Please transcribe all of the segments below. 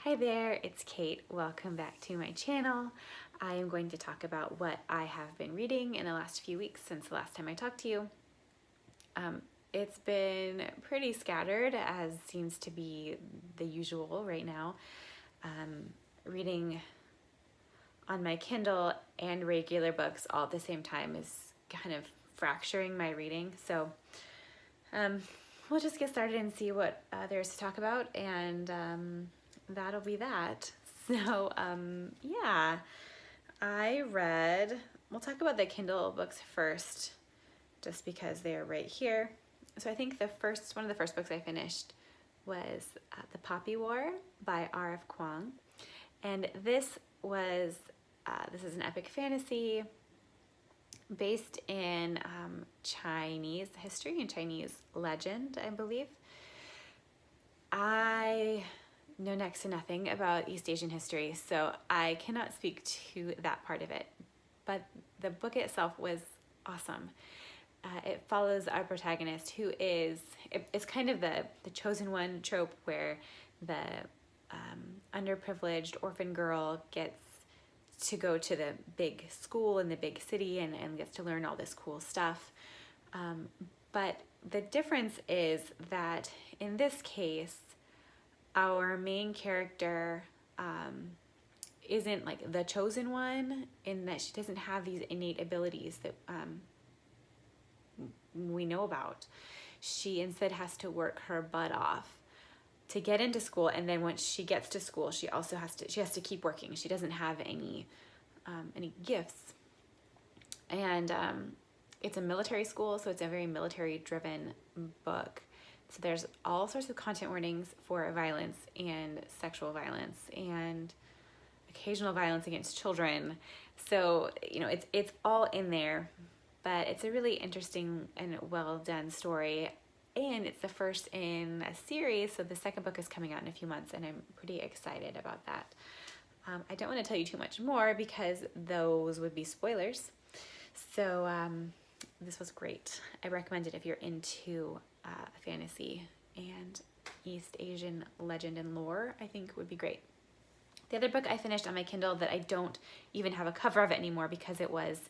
Hi there, it's Kate. Welcome back to my channel. I am going to talk about what I have been reading in the last few weeks since the last time I talked to you. It's been pretty scattered, as seems to be the usual right now. Reading on my Kindle and regular books all at the same time is kind of fracturing my reading. So we'll just get started and see what there's to talk about, and that'll be that. So yeah, we'll talk about the Kindle books first, just because they're right here. So I think one of the first books I finished was The Poppy War by R.F. Kuang. And this is an epic fantasy based in Chinese history and Chinese legend, I believe. I know next to nothing about East Asian history, so I cannot speak to that part of it. But the book itself was awesome. It follows our protagonist, who it's kind of the chosen one trope, where the underprivileged orphan girl gets to go to the big school in the big city and gets to learn all this cool stuff. But the difference is that in this case, our main character isn't like the chosen one, in that she doesn't have these innate abilities that we know about. She instead has to work her butt off to get into school, and then once she gets to school, she has to keep working. She doesn't have any gifts, and it's a military school, so it's a very military-driven book. So there's all sorts of content warnings for violence and sexual violence and occasional violence against children. So it's all in there, but it's a really interesting and well done story. And it's the first in a series, so the second book is coming out in a few months, and I'm pretty excited about that. I don't want to tell you too much more because those would be spoilers. So this was great. I recommend it if you're into fantasy and East Asian legend and lore. I think would be great. The other book I finished on my Kindle that I don't even have a cover of it anymore because it was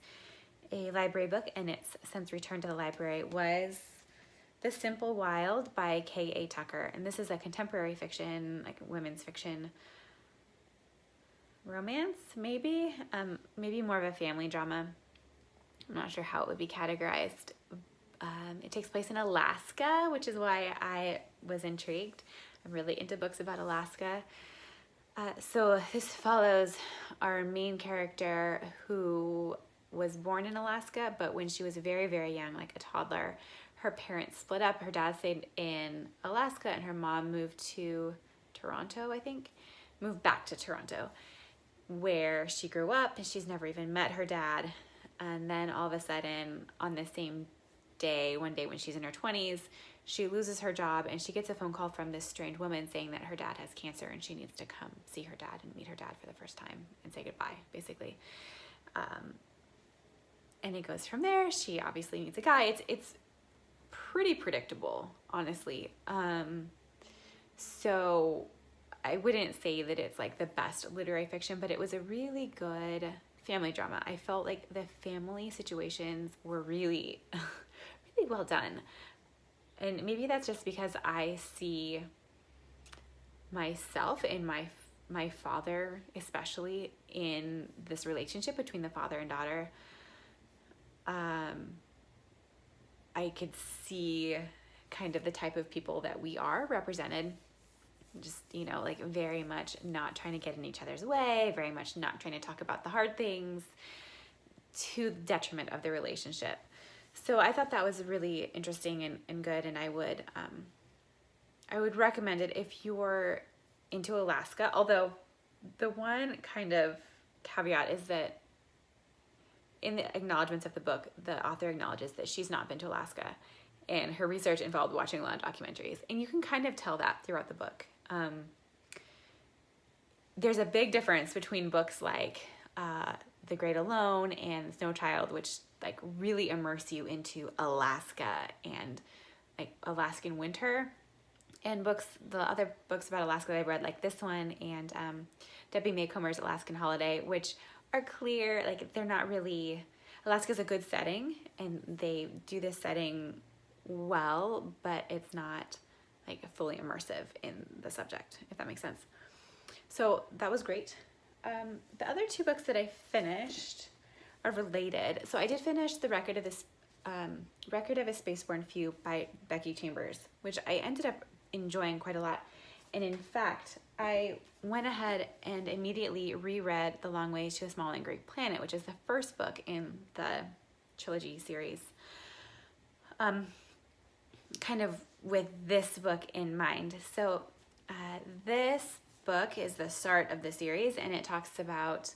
a library book and it's since returned to the library was The Simple Wild by K.A. Tucker. And this is a contemporary fiction, like women's fiction romance, maybe more of a family drama. I'm not sure how it would be categorized. It takes place in Alaska, which is why I was intrigued. I'm really into books about Alaska. So this follows our main character, who was born in Alaska, but when she was very, very young, like a toddler, her parents split up. Her dad stayed in Alaska and her mom moved to Toronto, I think. Moved back to Toronto, where she grew up, and she's never even met her dad. And then all of a sudden, on the same day, one day when she's in her 20s, she loses her job and she gets a phone call from this strange woman saying that her dad has cancer and she needs to come see her dad and meet her dad for the first time and say goodbye, basically. And it goes from there. She obviously meets a guy. It's pretty predictable, honestly. So I wouldn't say that it's like the best literary fiction, but it was a really good family drama. I felt like the family situations were really really well done. And maybe that's just because I see myself and my father, especially in this relationship between the father and daughter. I could see kind of the type of people that we are represented. Just, like very much not trying to get in each other's way, very much not trying to talk about the hard things to the detriment of the relationship. So I thought that was really interesting and good, and I would recommend it if you're into Alaska. Although the one kind of caveat is that in the acknowledgments of the book, the author acknowledges that she's not been to Alaska, and her research involved watching a lot of documentaries, and you can kind of tell that throughout the book. There's a big difference between books like The Great Alone and Snow Child, which like really immerse you into Alaska and like Alaskan winter, And the other books about Alaska that I've read, like this one and Debbie Maycomer's Alaskan Holiday, which are clear, like they're not really, Alaska's a good setting and they do this setting well, but it's not like fully immersive in the subject, if that makes sense. So that was great. The other two books that I finished are related. So I did finish The Record of a Spaceborne Few by Becky Chambers, which I ended up enjoying quite a lot. And in fact, I went ahead and immediately reread The Long Way to a Small and Great Planet, which is the first book in the trilogy series. Kind of with this book in mind. So this book is the start of the series, and it talks about,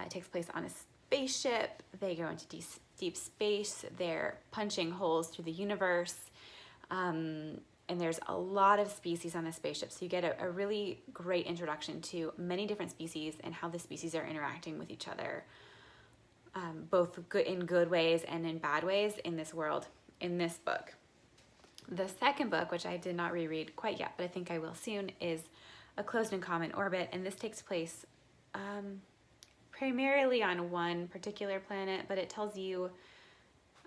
it takes place on a spaceship. They go into deep space. They're punching holes through the universe. And there's a lot of species on the spaceship. So you get a really great introduction to many different species and how the species are interacting with each other, both in good ways and in bad ways in this world, in this book. The second book, which I did not reread quite yet, but I think I will soon, is A Closed and Common Orbit. And this takes place primarily on one particular planet, but it tells you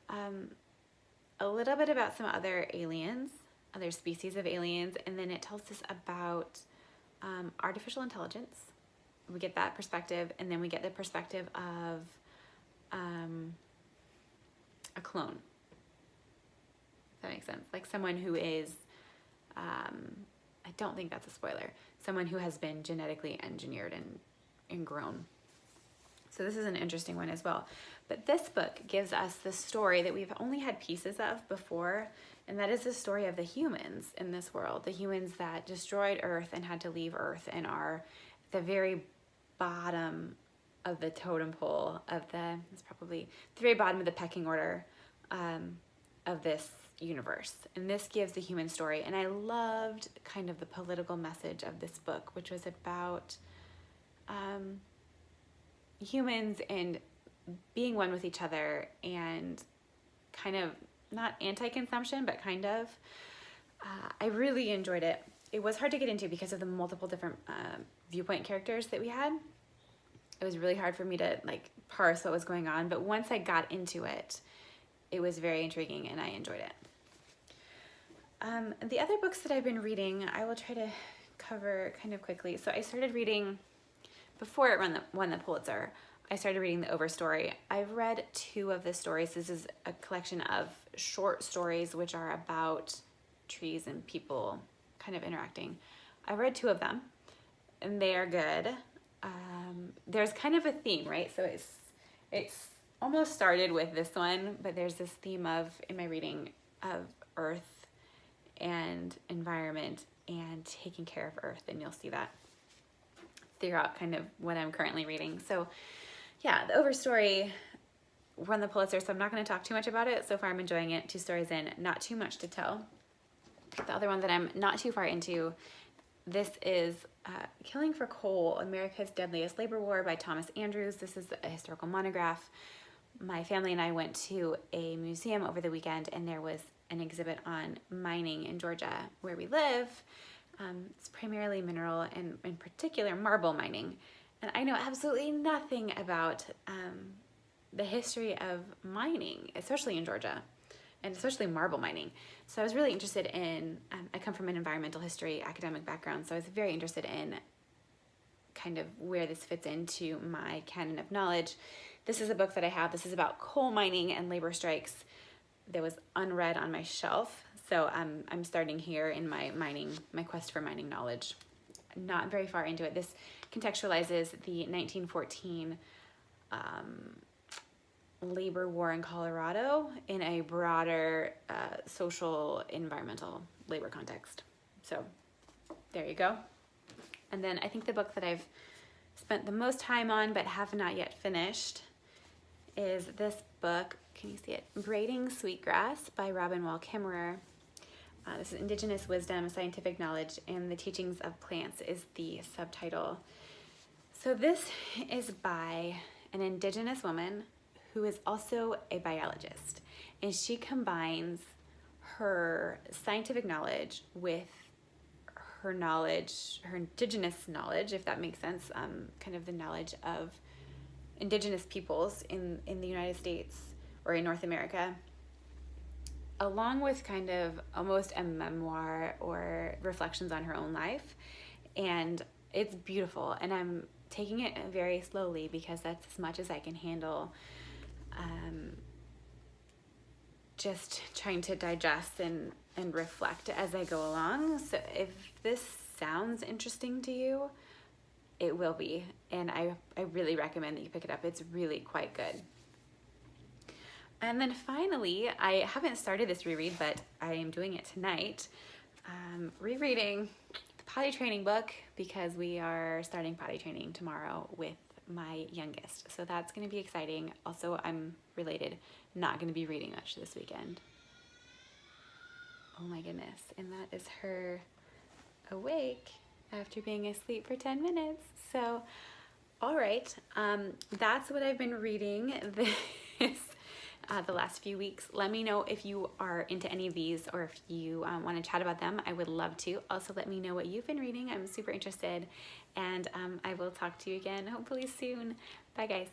a little bit about some other aliens, other species of aliens, and then it tells us about artificial intelligence. We get that perspective, and then we get the perspective of a clone. If that makes sense. Like someone who is, I don't think that's a spoiler, someone who has been genetically engineered and grown. So this is an interesting one as well. But this book gives us the story that we've only had pieces of before, and that is the story of the humans in this world, the humans that destroyed Earth and had to leave Earth and are the very bottom of the totem pole of it's probably the very bottom of the pecking order of this universe. And this gives the human story. And I loved kind of the political message of this book, which was about humans and being one with each other and kind of not anti-consumption, but kind of. I really enjoyed it. It was hard to get into because of the multiple different viewpoint characters that we had. It was really hard for me to like parse what was going on, but once I got into it, it was very intriguing and I enjoyed it. The other books that I've been reading, I will try to cover kind of quickly. So I started reading, before it won the Pulitzer, I started reading The Overstory. I've read 2 of the stories. This is a collection of short stories which are about trees and people kind of interacting. I read 2 of them and they are good. There's kind of a theme, right? So it's almost started with this one, but there's this theme in my reading of Earth and environment and taking care of Earth, and you'll see that throughout kind of what I'm currently reading. So yeah, The Overstory won the Pulitzer, so I'm not going to talk too much about it. So far I'm enjoying it. 2 stories in, not too much to tell. The other one that I'm not too far into, this is Killing for Coal, America's Deadliest Labor War by Thomas Andrews. This is a historical monograph. My family and I went to a museum over the weekend and there was an exhibit on mining in Georgia where we live. It's primarily mineral and in particular marble mining. And I know absolutely nothing about the history of mining, especially in Georgia, and especially marble mining. So I was really interested in, I come from an environmental history academic background, so I was very interested in kind of where this fits into my canon of knowledge. This is a book that I have. This is about coal mining and labor strikes that was unread on my shelf. So I'm starting here in my quest for mining knowledge. Not very far into it. This contextualizes the 1914 labor war in Colorado in a broader social, environmental labor context. So there you go. And then I think the book that I've spent the most time on but have not yet finished is this book. Can you see it? Braiding Sweetgrass by Robin Wall Kimmerer. This is Indigenous Wisdom, Scientific Knowledge, and the Teachings of Plants is the subtitle. So this is by an Indigenous woman who is also a biologist, and she combines her scientific knowledge with her knowledge, her indigenous knowledge, if that makes sense, kind of the knowledge of indigenous peoples in the United States or in North America, along with kind of almost a memoir or reflections on her own life. And it's beautiful, and I'm taking it very slowly because that's as much as I can handle. Just trying to digest and reflect as I go along. So if this sounds interesting to you, it will be. And I really recommend that you pick it up. It's really quite good. And then finally, I haven't started this reread, but I am doing it tonight. Rereading the potty training book because we are starting potty training tomorrow with my youngest. So that's going to be exciting. Also, I'm related, not going to be reading much this weekend. Oh my goodness. And that is her awake after being asleep for 10 minutes. So, all right. That's what I've been reading the last few weeks. Let me know if you are into any of these or if you want to chat about them. I would love to. Also, let me know what you've been reading. I'm super interested. And I will talk to you again hopefully soon. Bye, guys.